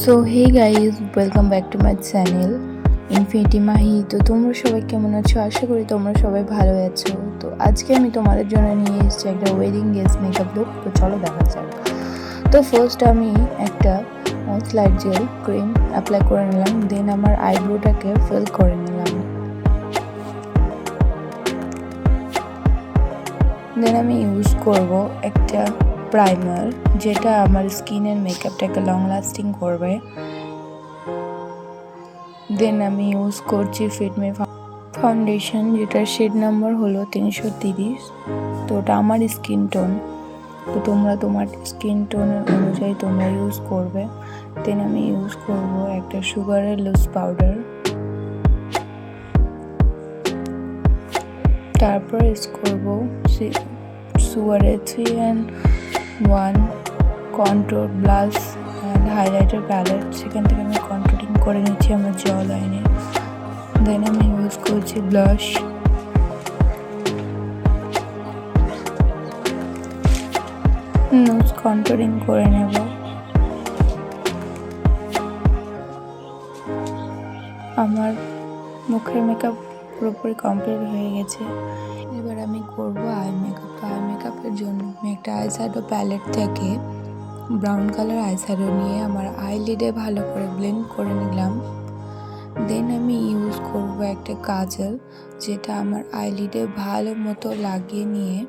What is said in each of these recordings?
So hey guys, welcome back to my channel infinity Mahi. তো তোমরা সবাই কেমন আছো? আশা করি তোমরা সবাই ভালো আছো। তো আজকে আমি তোমাদের জন্য নিয়ে এসেছি একটা ওয়েডিং গেস্ট মেকআপ লুক। তো চলো দেখা যাক। তো ফার্স্ট আমি একটা স্লাইট জেল ক্রিম অ্যাপ্লাই করে নিলাম, দেন আমার আইব্রোটাকে ফিল করে নিলাম। দেন আমি ইউজ করব একটা প্রাইমার, যেটা আমার স্কিনের মেকআপটাকে লং লাস্টিং করবে। দেন আমি ইউজ করছি ফিটমি ফাউন্ডেশন, যেটার শেড নাম্বার হলো 330। তো ওটা আমার স্কিন টোন, তো তোমরা তোমার স্কিন টোনের অনুযায়ী তোমরা ইউজ করবে। দেন আমি ইউজ করব একটা সুগারের লুজ পাউডার, তারপর ইউজ করব সুগারের 3-in-1 control blush and highlighter palette. সেখান থেকে আমি কন্ট্রোলিং করে নিচ্ছি আমার জ লাইনে। দেন আমি ইউজ করছি ব্লাশ, নোজ কন্ট্রোলিং করে নেব। আমার মুখের মেকআপ পুরোপুরি কমপ্লিট হয়ে গেছে। এবার আমি করব আই মেকআপ। তো আই মেকআপের জন্য আমি একটা আই শ্যাডো প্যালেট থেকে ব্রাউন কালার আই শ্যাডো নিয়ে আমার আইলিডে ভালো করে ব্লেন্ড করে নিলাম। দেন আমি ইউজ করব একটা কাজল, যেটা আমার আইলিডে ভালো মতো লাগিয়ে নিয়ে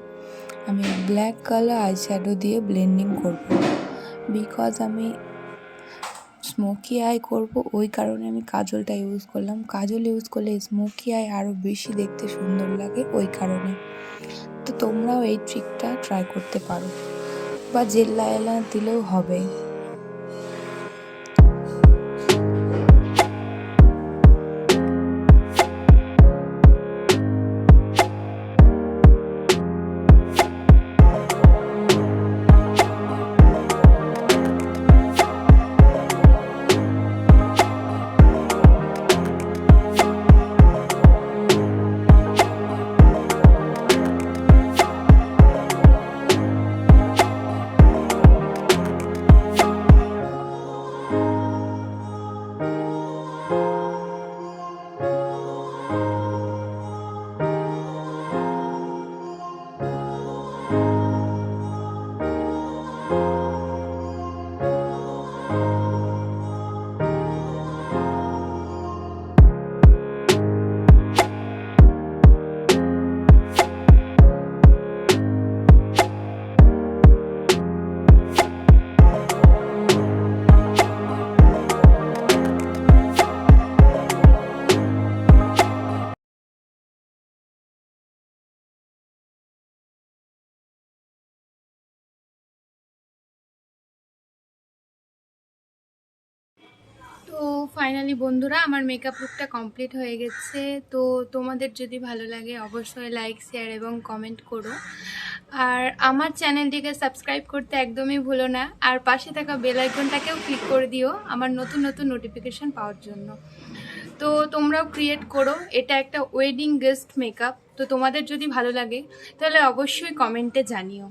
আমি ব্ল্যাক কালার আই শ্যাডো দিয়ে ব্লেন্ডিং করব। বিকজ আমি স্মোকি আই করব, ওই কারণে আমি কাজলটা ইউজ করলাম। কাজল ইউজ করলে স্মোকি আই আরও বেশি দেখতে সুন্দর লাগে, ওই কারণে। তো তোমরাও এই ট্রিকটা ট্রাই করতে পারো, বা জেল লাইনার দিলেও হবে। তো ফাইনালি বন্ধুরা, আমার মেকআপ লুকটা কমপ্লিট হয়ে গেছে। তো তোমাদের যদি ভালো লাগে অবশ্যই লাইক, শেয়ার এবং কমেন্ট করো। আর আমার চ্যানেলটিকে সাবস্ক্রাইব করতে একদমই ভুলো না, আর পাশে থাকা বেল আইকনটাকেও ক্লিক করে দিও আমার নতুন নতুন নোটিফিকেশান পাওয়ার জন্য। তো তোমরাও ক্রিয়েট করো। এটা একটা ওয়েডিং গেস্ট মেকআপ। তো তোমাদের যদি ভালো লাগে তাহলে অবশ্যই কমেন্টে জানিও।